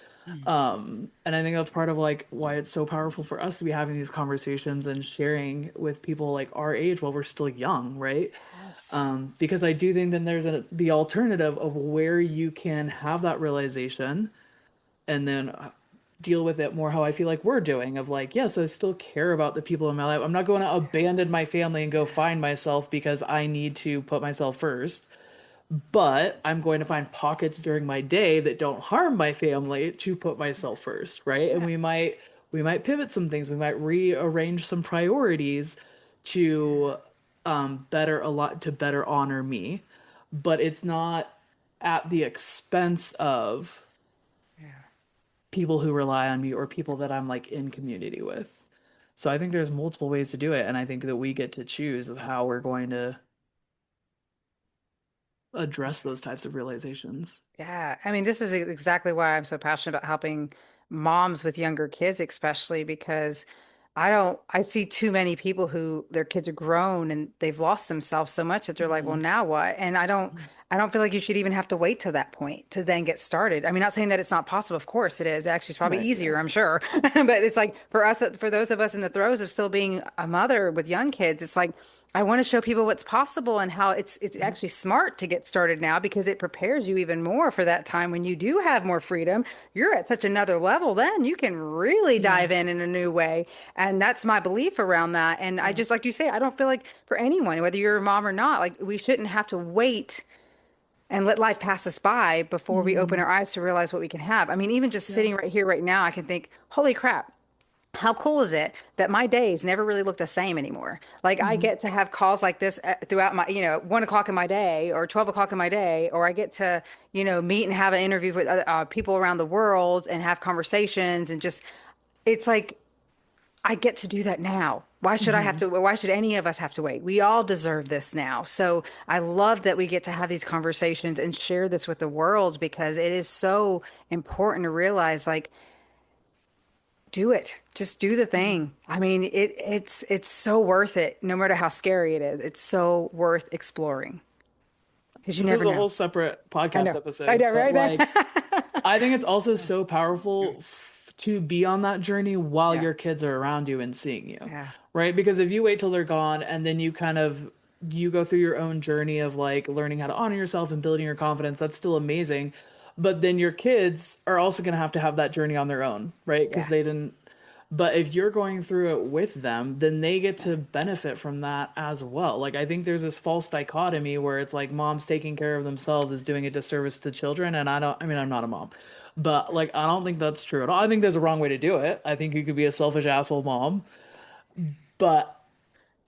And I think that's part of like why it's so powerful for us to be having these conversations and sharing with people like our age while we're still young, right? Yes. Because I do think then there's the alternative of where you can have that realization and then deal with it more how I feel like we're doing of like, yes, I still care about the people in my life. I'm not going to abandon my family and go find myself because I need to put myself first, but I'm going to find pockets during my day that don't harm my family to put myself first, right? And Yeah. we might pivot some things. We might rearrange some priorities to better a lot to better honor me, but it's not at the expense of Yeah. people who rely on me or people that I'm like in community with. So I think there's multiple ways to do it, and I think that we get to choose of how we're going to address those types of realizations. Yeah, I mean, this is exactly why I'm so passionate about helping moms with younger kids, especially because I see too many people who their kids are grown and they've lost themselves so much that they're like, well, Mhm. now what? And I don't feel like you should even have to wait to that point to then get started. I mean, not saying that it's not possible. Of course it is. Actually, it's probably Right. Yeah. easier, I'm sure. But it's like for us, for those of us in the throes of still being a mother with young kids, it's like, I want to show people what's possible and how it's actually smart to get started now because it prepares you even more for that time when you do have more freedom. You're at such another level then you can really Yeah. dive in a new way. And that's my belief around that. And I Yeah. just like you say, I don't feel like for anyone, whether you're a mom or not, like we shouldn't have to wait and let life pass us by before we open Mhm. our eyes to realize what we can have. I mean, even just Yeah. sitting right here right now, I can think, holy crap. How cool is it that my days never really look the same anymore? Like I Mhm. get to have calls like this throughout my, 1 o'clock in my day or 12 o'clock in my day, or I get to, meet and have an interview with people around the world and have conversations and just, it's like I get to do that now. Why should I have Mhm. to? Why should any of us have to wait? We all deserve this now. So I love that we get to have these conversations and share this with the world because it is so important to realize like, do it. Just do the Yeah. thing. I mean, it's so worth it, no matter how scary it is. It's so worth exploring because you This is never a know. whole separate I podcast know. I episode, know, but like right? I think it's also so powerful to be on that journey while Yeah. your kids are around you and seeing you, Yeah. right? Because if you wait till they're gone and then you go through your own journey of like learning how to honor yourself and building your confidence, that's still amazing. But then your kids are also going to have that journey on their own, right? Because Yeah. they didn't. But if you're going through it with them, then they get Yeah. to benefit from that as well. Like I think there's this false dichotomy where it's like moms taking care of themselves is doing a disservice to children, and I mean, I'm not a mom, but like I don't think that's true at all. I think there's a wrong way to do it. I think you could be a selfish asshole mom, but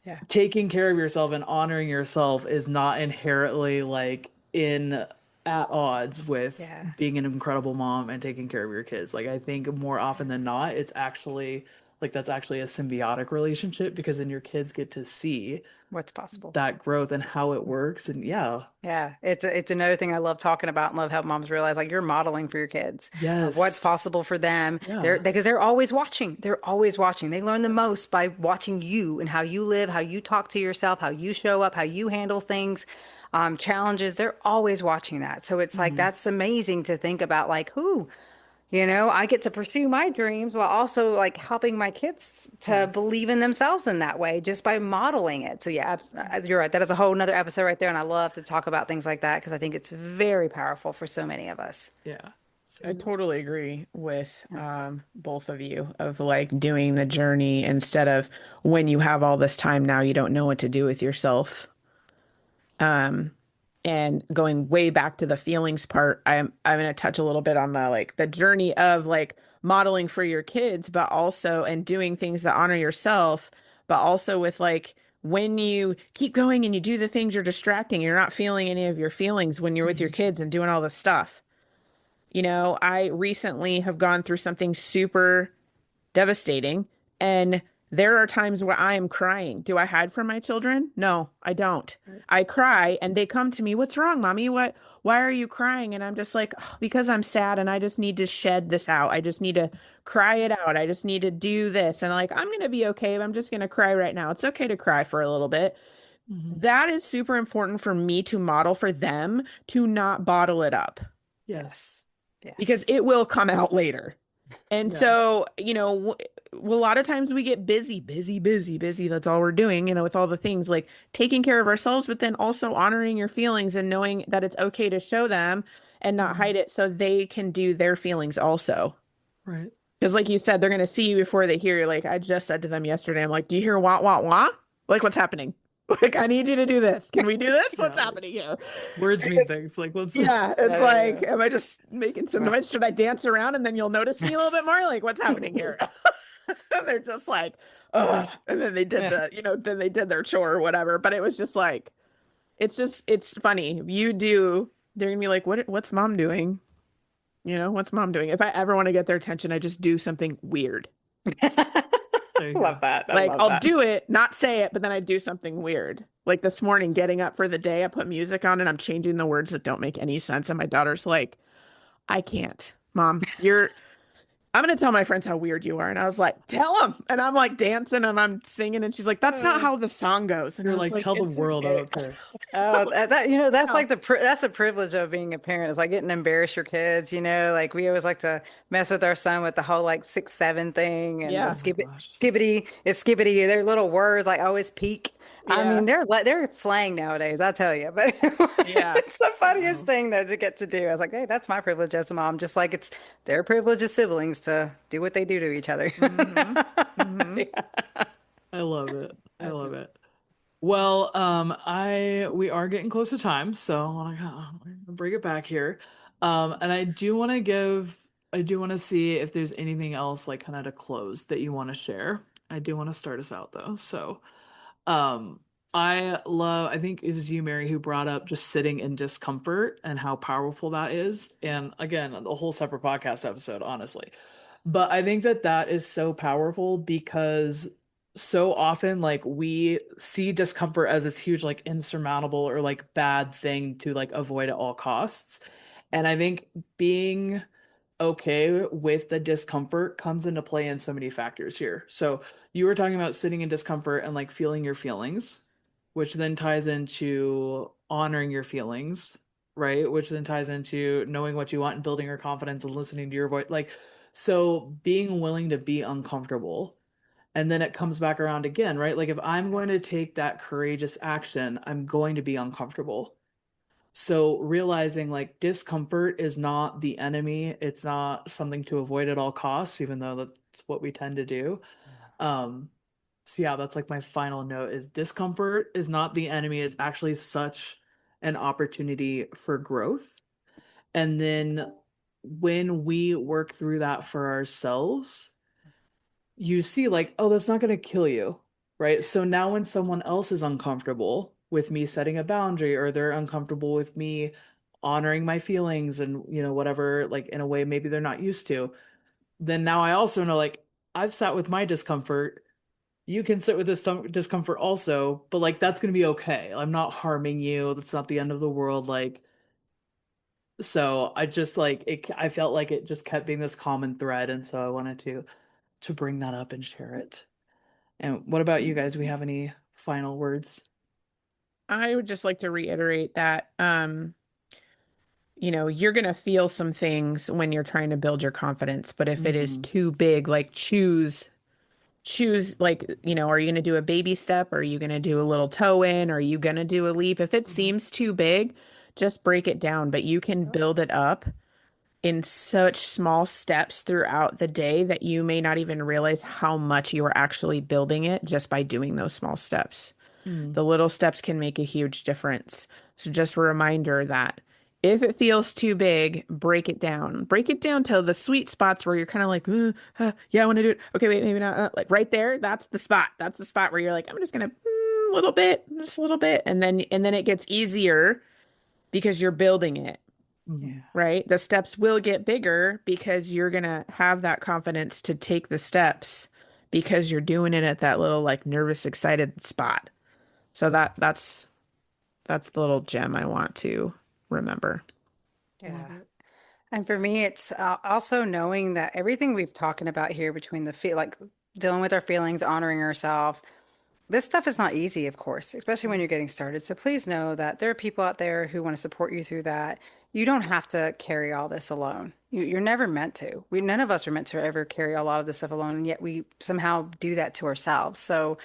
Yeah. taking care of yourself and honoring yourself is not inherently like in at odds with Yeah. being an incredible mom and taking care of your kids. Like I think more often than not, it's actually like that's actually a symbiotic relationship because then your kids get to see What's possible? that growth and how it works. And yeah, Yeah, it's another thing I love talking about and love helping moms realize like you're modeling for your kids of what's yes, possible for them. yeah, Because they're always watching. They're always watching. They learn the yes, most by watching you and how you live, how you talk to yourself, how you show up, how you handle things, challenges. They're always watching that. So it's like hmm, that's amazing to think about like who I get to pursue my dreams while also like helping my kids to yes, believe in themselves in that way just by modeling it. So yeah, you're right. That is a whole nother episode right there. And I love to talk about things like that because I think it's very powerful for so many of us. yeah. I totally agree with Yeah. both of you of like doing the journey instead of when you have all this time now you don't know what to do with yourself. Um, and going way back to the feelings part, I'm gonna touch a little bit on the like the journey of like modeling for your kids, but also and doing things that honor yourself, but also with like when you keep going and you do the things you're distracting, you're not feeling any of your feelings when you're with your Mhm. kids and doing all this stuff. You know, I recently have gone through something super devastating. And there are times where I am crying. Do I hide from my children? No, I don't. Right. I cry and they come to me, "What's wrong, mommy? Why are you crying?" And I'm just like, "Oh, because I'm sad and I just need to shed this out. I just need to cry it out. I just need to do this." And like, I'm going to be okay. I'm just going to cry right now. It's okay to cry for a little bit. Mhm. That is super important for me to model for them to not bottle it up Yes. because Yes. it will come out later. And Yeah. so, you know, a lot of times we get busy, busy, busy, busy. That's all we're doing, you know, with all the things like taking care of ourselves, but then also honoring your feelings and knowing that it's okay to show them and not Mhm. hide it so they can do their feelings also. Right. Because, like you said, they're going to see you before they hear you. Like I just said to them yesterday, I'm like, "Do you hear wah, wah, wah? Like, what's happening? Like, I need you to do this. Can we do this? What's Yeah. happening here?" Words mean things. Like, let's. Yeah, it's like, Yeah. am I just making some Well, noise? Should I dance around and then you'll notice me a little bit more? Like, what's happening here? And they're just like, ugh. And then they did yeah. the, you know, then they did their chore or whatever. But it was just like, it's funny. You do, they're gonna be like, what's mom doing? You know, what's mom doing? If I ever want to get their attention, I just do something weird. There you go. Love that. I Like love I'll that. do it, not say it, but then I do something weird. Like this morning, getting up for the day, I put music on and I'm changing the words that don't make any sense. And my daughter's like, "I can't, mom. I'm gonna tell my friends how weird you are." And I was like, "Tell them." And I'm like dancing and I'm singing, and she's like, "That's not Uh, how the song goes." And I You're was like, like, tell the "It's world I okay." don't care. Oh, that's No. like that's a privilege of being a parent. It's like getting to embarrass your kids, Like we always like to mess with our son with the whole like 6, 7 thing and the Yeah. Oh my gosh. skibbity. Their little words like always peek. I Yeah. mean, they're slang nowadays, I tell you. But Yeah. it's the funniest Wow. thing though to get to do. I was like, hey, that's my privilege as a mom, just like it's their privilege as siblings to do what they do to each other. Mm-hmm. Mm-hmm. I love it. I That's love it. it. Well, I we are getting close to time, so I'm gonna bring it back here. And I do want to see if there's anything else like kind of to close that you want to share. I do want to start us out though. So, um, I think it was you, Mary, who brought up just sitting in discomfort and how powerful that is. And again, a whole separate podcast episode, honestly. But I think that that is so powerful because so often, like, we see discomfort as this huge, like, insurmountable or like bad thing to like avoid at all costs. And I think being okay with the discomfort comes into play in so many factors here. So you were talking about sitting in discomfort and like feeling your feelings, which then ties into honoring your feelings, right? Which then ties into knowing what you want and building your confidence and listening to your voice. Like, so being willing to be uncomfortable. And then it comes back around again, right? Like, if I'm going to take that courageous action, I'm going to be uncomfortable. So realizing like discomfort is not the enemy, it's not something to avoid at all costs, even though that's what we tend to do. Um, so yeah, that's like my final note is discomfort is not the enemy, it's actually such an opportunity for growth. And then when we work through that for ourselves, you see like, oh, that's not going to kill you, right? So now when someone else is uncomfortable with me setting a boundary or they're uncomfortable with me honoring my feelings and whatever, like in a way maybe they're not used to, then now I also know like I've sat with my discomfort. You can sit with this discomfort also, but like that's going to be okay. I'm not harming you. That's not the end of the world. Like, so I just like it, I felt like it just kept being this common thread. And so I wanted to bring that up and share it. And what about you guys? Do we have any final words? I would just like to reiterate that, you know, you're gonna feel some things when you're trying to build your confidence, but if it is Hmm. too big, like choose like, you know, are you going to do a baby step? Are you going to do a little toe in? Are you going to do a leap? If it Hmm. seems too big, just break it down, but you can build it up in such small steps throughout the day that you may not even realize how much you are actually building it just by doing those small steps. Mm. The little steps can make a huge difference. So just a reminder that if it feels too big, break it down. Break it down to the sweet spots where you're kind of like, yeah, I want to do it. Okay, wait, maybe not. Like right there, that's the spot. That's the spot where you're like, I'm just gonna a little bit, just a little bit, and then it gets easier because you're building it, Mm. Yeah. right? The steps will get bigger because you're gonna have that confidence to take the steps because you're doing it at that little like nervous, excited spot. So that's the little gem I want to remember. Yeah. Love it. And for me, it's also knowing that everything we've talking about here between the feel, like dealing with our feelings, honoring ourselves, this stuff is not easy, of course, especially when you're getting started. So please know that there are people out there who want to support you through that. You don't have to carry all this alone. You're never meant to. None of us are meant to ever carry a lot of this stuff alone, and yet we somehow do that to ourselves. So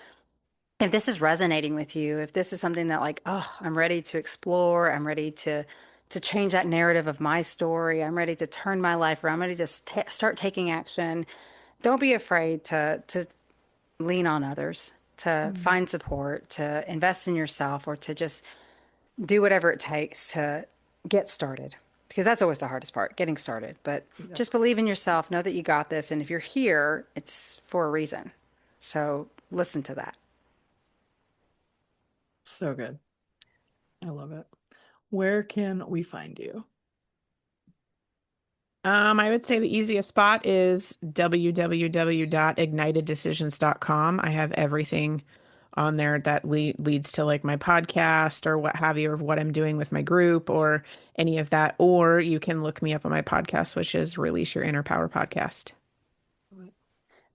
if this is resonating with you, if this is something that like, oh, I'm ready to explore, I'm ready to change that narrative of my story, I'm ready to turn my life around, I'm ready to start taking action. Don't be afraid to lean on others, to Mm. find support, to invest in yourself, or to just do whatever it takes to get started. Because that's always the hardest part, getting started. But Yep. just believe in yourself, know that you got this, and if you're here, it's for a reason. So listen to that. So good. I love it. Where can we find you? I would say the easiest spot is www.igniteddecisions.com. I have everything on there that leads to like my podcast or what have you, or what I'm doing with my group or any of that. Or you can look me up on my podcast, which is Release Your Inner Power Podcast.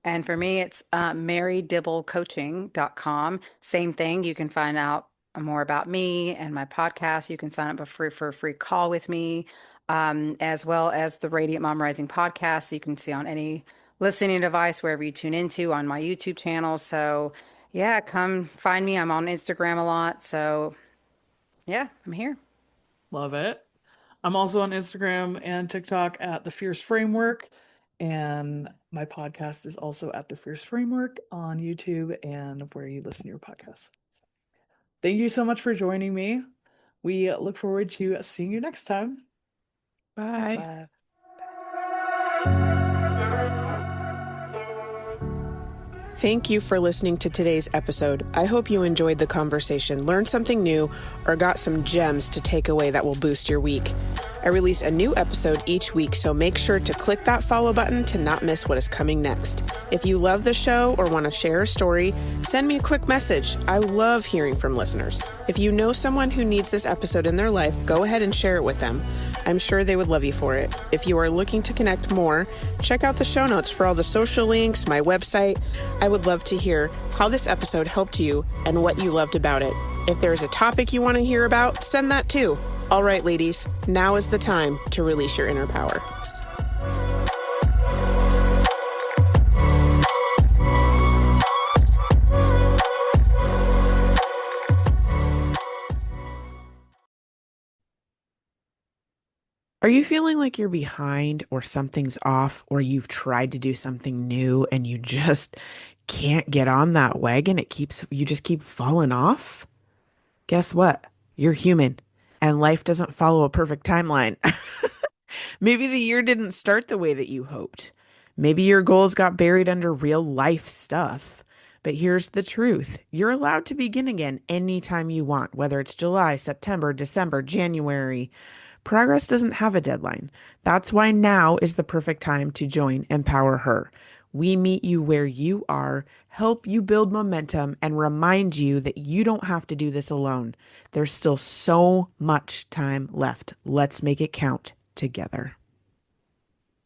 And for me, it's marydibblecoaching.com. Same thing. You can find out more about me and my podcast. You can sign up for a free call with me, as well as the Radiant Mom Rising podcast. You can see on any listening device, wherever you tune into, on my YouTube channel. So, yeah, come find me. I'm on Instagram a lot. So, yeah, I'm here. Love it. I'm also on Instagram and TikTok at The Fierce Framework. And my podcast is also at The Fierce Framework on YouTube and where you listen to your podcasts. Thank you so much for joining me. We look forward to seeing you next time. Much Bye. love. Thank you for listening to today's episode. I hope you enjoyed the conversation, learned something new, or got some gems to take away that will boost your week. I release a new episode each week, so make sure to click that follow button to not miss what is coming next. If you love the show or want to share a story, send me a quick message. I love hearing from listeners. If you know someone who needs this episode in their life, go ahead and share it with them. I'm sure they would love you for it. If you are looking to connect more, check out the show notes for all the social links, my website. I would love to hear how this episode helped you and what you loved about it. If there's a topic you want to hear about, send that too. All right, ladies, now is the time to release your inner power. Are you feeling like you're behind or something's off or you've tried to do something new and you just can't get on that wagon? You just keep falling off? Guess what? You're human and life doesn't follow a perfect timeline. Maybe the year didn't start the way that you hoped. Maybe your goals got buried under real life stuff. But here's the truth. You're allowed to begin again anytime you want, whether it's July, September, December, January. Progress doesn't have a deadline. That's why now is the perfect time to join Empower Her. We meet you where you are, help you build momentum, and remind you that you don't have to do this alone. There's still so much time left. Let's make it count together.